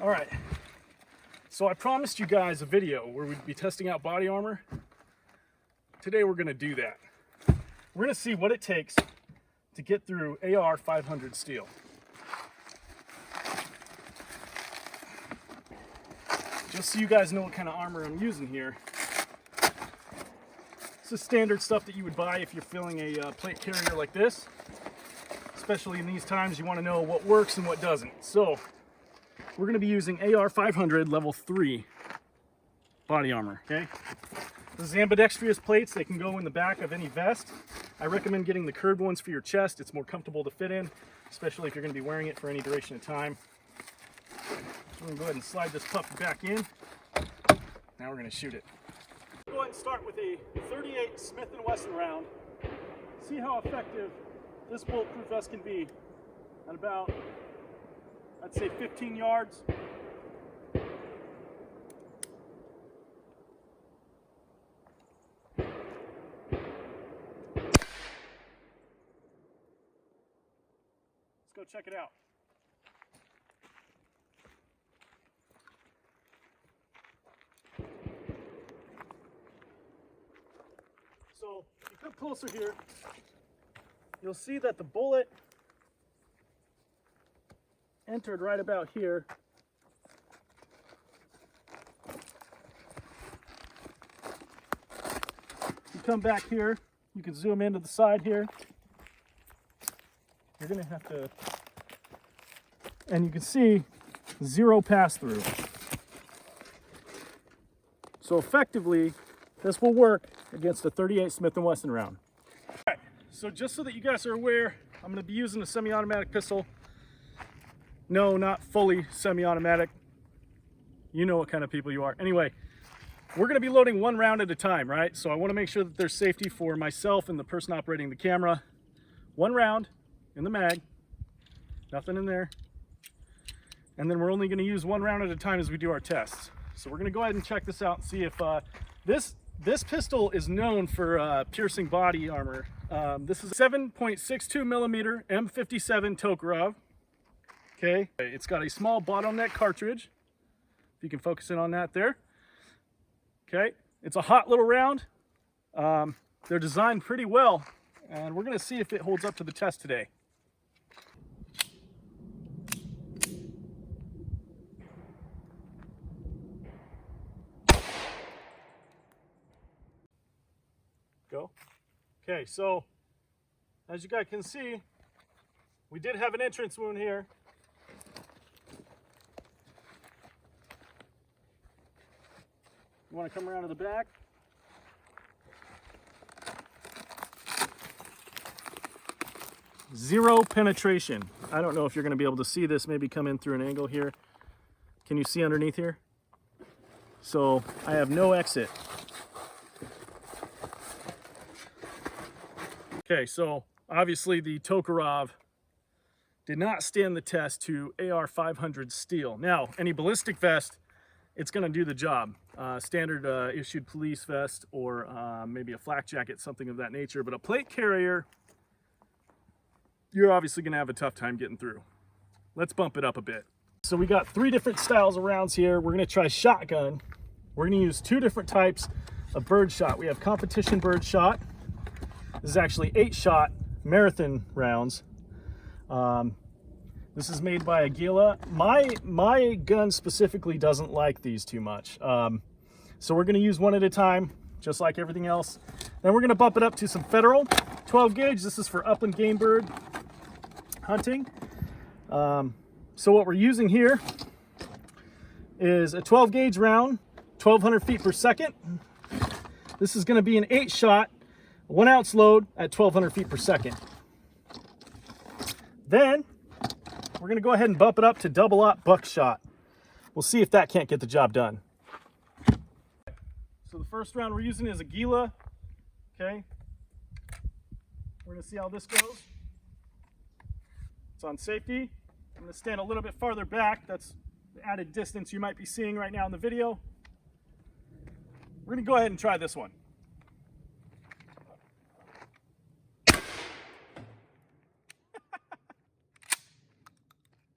All right, so I promised you guys a video where we'd be testing out body armor. Today we're gonna do that. We're gonna see what it takes to get through AR500 Steel. Just so you guys know what kind of armor I'm using here. This is standard stuff that you would buy if you're filling a plate carrier like this. Especially in these times, you want to know what works and what doesn't. So we're going to be using AR500 level 3 body armor, okay? This is ambidextrous plates. They can go in the back of any vest. I recommend getting the curved ones for your chest. It's more comfortable to fit in, especially if you're going to be wearing it for any duration of time. I'm going to go ahead and slide this puppy back in. Now we're going to shoot it. Go ahead and start with a 38 Smith & Wesson round. See how effective this bulletproof vest can be at about, I'd say 15 yards. Let's go check it out. So if you come closer here, you'll see that the bullet entered right about here. You come back here, you can zoom into the side here. You're going to have to, and you can see zero pass through. So effectively, this will work against a 38 Smith & Wesson round. All right, so just so that you guys are aware, I'm going to be using a semi-automatic pistol. No, not fully semi-automatic. You know what kind of people you are. Anyway, we're going to be loading one round at a time, right? So I want to make sure that there's safety for myself and the person operating the camera. One round in the mag, nothing in there. And then we're only going to use one round at a time as we do our tests. So we're going to go ahead and check this out and see if this pistol is known for piercing body armor. This is a 7.62 millimeter M57 Tokarev. Okay, it's got a small bottleneck cartridge. If you can focus in on that there. Okay, it's a hot little round. They're designed pretty well, and we're going to see if it holds up to the test today. Go. Okay, so as you guys can see, we did have an entrance wound here. You want to come around to the back. Zero penetration. I don't know if you're going to be able to see this, maybe come in through an angle here. Can you see underneath here? So I have no exit. Okay, so obviously the Tokarev did not stand the test to AR500 Steel. Now, any ballistic vest, it's going to do the job. Standard issued police vest or maybe a flak jacket, something of that nature. But a plate carrier, you're obviously going to have a tough time getting through. Let's bump it up a bit. So we got 3 different styles of rounds here. We're going to try shotgun. We're going to use 2 different types of bird shot. We have competition bird shot. This is actually 8-shot marathon rounds. This is made by Aguila. My gun specifically doesn't like these too much. So we're going to use one at a time, just like everything else. Then we're going to bump it up to some Federal 12 gauge. This is for upland game bird hunting. So what we're using here is a 12 gauge round, 1,200 feet per second. This is going to be an 8-shot, 1-ounce load at 1,200 feet per second. Then we're going to go ahead and bump it up to double-aught buckshot. We'll see if that can't get the job done. So the first round we're using is Aguila. Okay. We're going to see how this goes. It's on safety. I'm going to stand a little bit farther back. That's the added distance you might be seeing right now in the video. We're going to go ahead and try this one.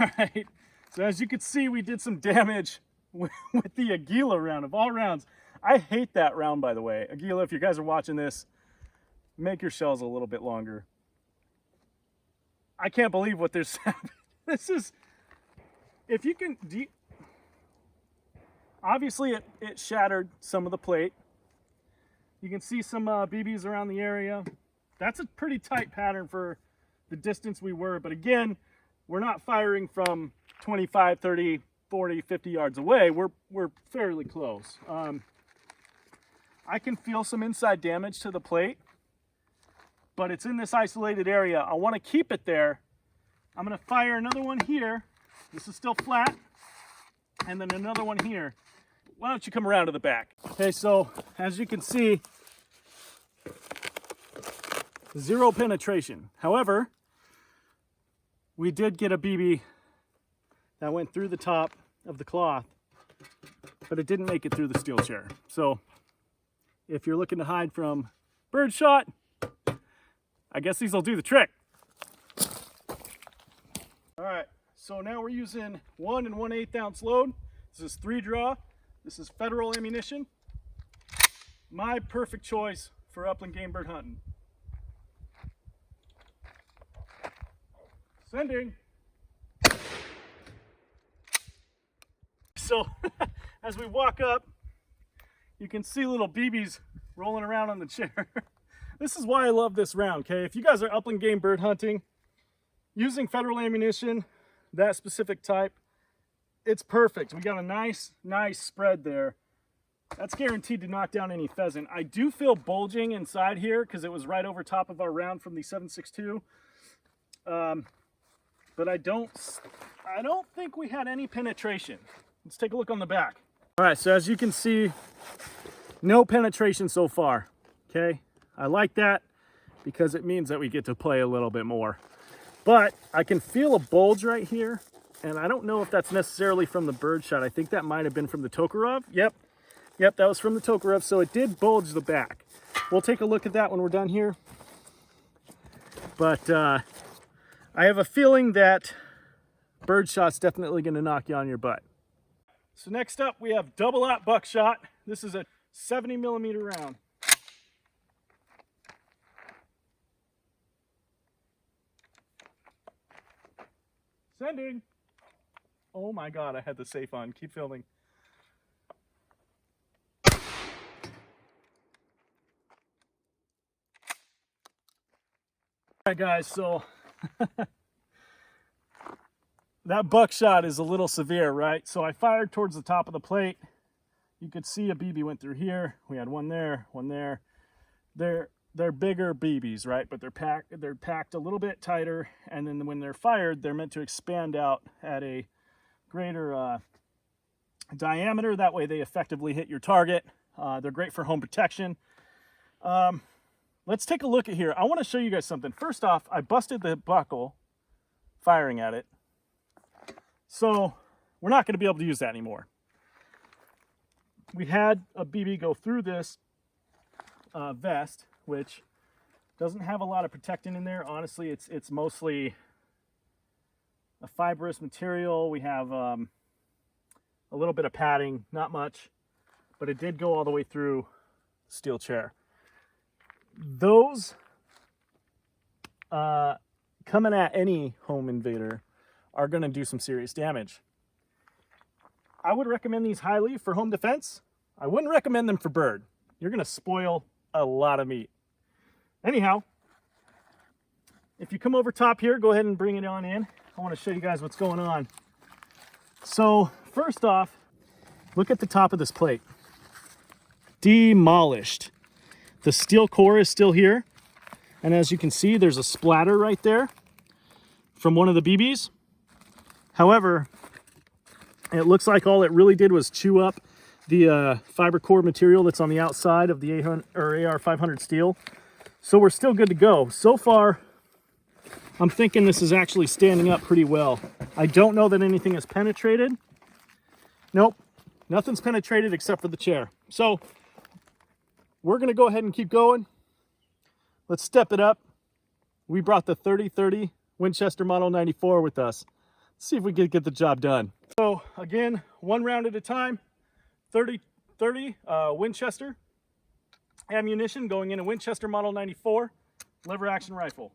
All right, So as you can see, we did some damage with the Aguila round of all rounds. I hate that round, by the way. Aguila, if you guys are watching this, make your shells a little bit longer. I can't believe what this happened. This is, if you can, obviously it shattered some of the plate. You can see some BBs around the area. That's a pretty tight pattern for the distance we were, but again, we're not firing from 25, 30, 40, 50 yards away. We're fairly close. I can feel some inside damage to the plate, but it's in this isolated area. I want to keep it there. I'm going to fire another one here. This is still flat. And then another one here. Why don't you come around to the back? Okay, so as you can see, 0 penetration. However, we did get a BB that went through the top of the cloth, but it didn't make it through the steel chair. So if you're looking to hide from birdshot, I guess these will do the trick. All right, so now we're using 1 1/8 ounce load. This is 3 draw. This is Federal ammunition. My perfect choice for upland game bird hunting. Sending. So as we walk up, you can see little BBs rolling around on the chair. This is why I love this round, okay? If you guys are upland game bird hunting, using Federal ammunition, that specific type, it's perfect. We got a nice spread there. That's guaranteed to knock down any pheasant. I do feel bulging inside here because it was right over top of our round from the 7.62. But I don't think we had any penetration. Let's take a look on the back. All right, so as you can see, no penetration so far, okay? I like that because it means that we get to play a little bit more. But I can feel a bulge right here, and I don't know if that's necessarily from the birdshot. I think that might have been from the Tokarev. Yep, that was from the Tokarev, so it did bulge the back. We'll take a look at that when we're done here. But I have a feeling that birdshot's definitely going to knock you on your butt. So next up, we have double-aught buckshot. This is a 70mm round. Sending. Oh my God, I had the safe on. Keep filming. All right, guys, so that buckshot is a little severe, right? So I fired towards the top of the plate. You could see a BB went through here. We had one there, one there. They're bigger BBs, right? But they're packed a little bit tighter, and then when they're fired, they're meant to expand out at a greater diameter. That way they effectively hit your target. They're great for home protection. Let's take a look at here. I want to show you guys something. First off, I busted the buckle firing at it. So we're not going to be able to use that anymore. We had a BB go through this vest, which doesn't have a lot of protectant in there. Honestly, it's mostly a fibrous material. We have a little bit of padding, not much, but it did go all the way through the steel chair. Those coming at any home invader are going to do some serious damage. I would recommend these highly for home defense. I wouldn't recommend them for bird. You're going to spoil a lot of meat. Anyhow, if you come over top here, go ahead and bring it on in. I want to show you guys what's going on. So first off, look at the top of this plate. Demolished. The steel core is still here. And as you can see, there's a splatter right there from one of the BBs. However, it looks like all it really did was chew up the fiber core material that's on the outside of the AR500 Steel. So we're still good to go. So far, I'm thinking this is actually standing up pretty well. I don't know that anything has penetrated. Nope, nothing's penetrated except for the chair. So we're gonna go ahead and keep going. Let's step it up. We brought the 3030 Winchester Model 94 with us. See if we can get the job done. So again, 1 round at a time, 30 Winchester ammunition going in a Winchester Model 94 lever action rifle.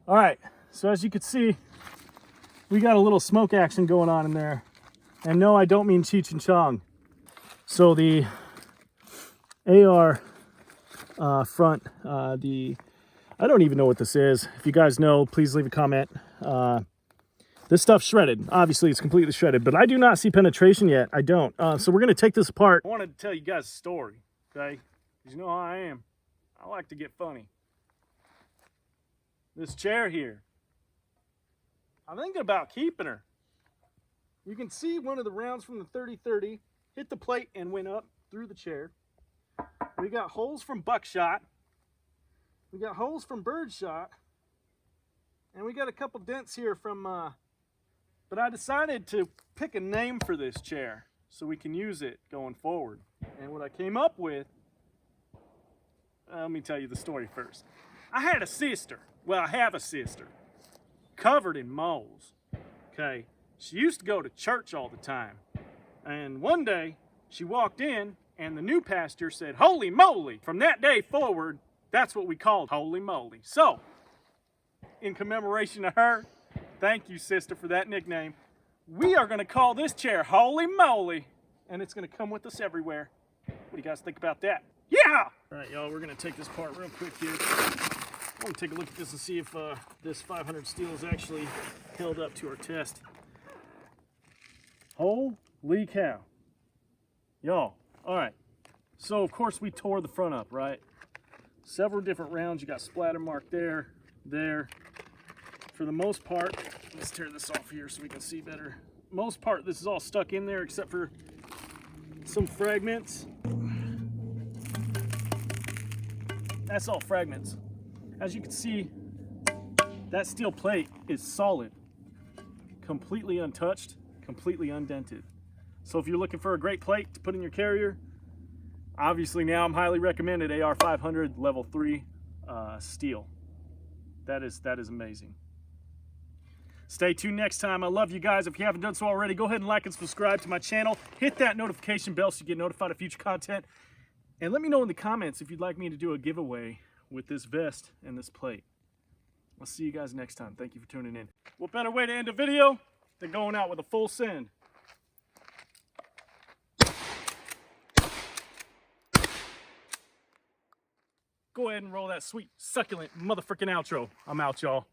All right, so as you can see, we got a little smoke action going on in there. And no, I don't mean Cheech and Chong. So the AR front, I don't even know what this is. If you guys know, please leave a comment. This stuff's shredded. Obviously, it's completely shredded, but I do not see penetration yet. I don't. So we're going to take this apart. I wanted to tell you guys a story, okay? Because you know how I am. I like to get funny. This chair here, I'm thinking about keeping her. You can see one of the rounds from the 30-30 hit the plate and went up through the chair. We got holes from Buckshot. We got holes from Birdshot. And we got a couple dents here from, but I decided to pick a name for this chair so we can use it going forward. And what I came up with, let me tell you the story first. I had a sister. Well, I have a sister covered in moles, okay? She used to go to church all the time. And one day, she walked in, and the new pastor said, "Holy moly!" From that day forward, that's what we called Holy Moly. So, in commemoration of her, thank you, sister, for that nickname, we are going to call this chair Holy Moly, and it's going to come with us everywhere. What do you guys think about that? Yeah! All right, y'all, we're going to take this part real quick here. I want to take a look at this and see if this 500 steel is actually held up to our test. Holy cow. Y'all, all right. So, of course, we tore the front up, right? Several different rounds. You got splatter mark there, there. For the most part, let's tear this off here so we can see better. Most part, this is all stuck in there except for some fragments. That's all fragments. As you can see, that steel plate is solid, completely untouched, completely undented. So if you're looking for a great plate to put in your carrier, obviously now I'm highly recommended AR500 level 3 steel. That is amazing. Stay tuned next time. I love you guys. If you haven't done so already, go ahead and like and subscribe to my channel. Hit that notification bell so you get notified of future content. And let me know in the comments if you'd like me to do a giveaway with this vest and this plate. I'll see you guys next time. Thank you for tuning in. What better way to end a video than going out with a full send? Go ahead and roll that sweet, succulent, motherfucking outro. I'm out, y'all.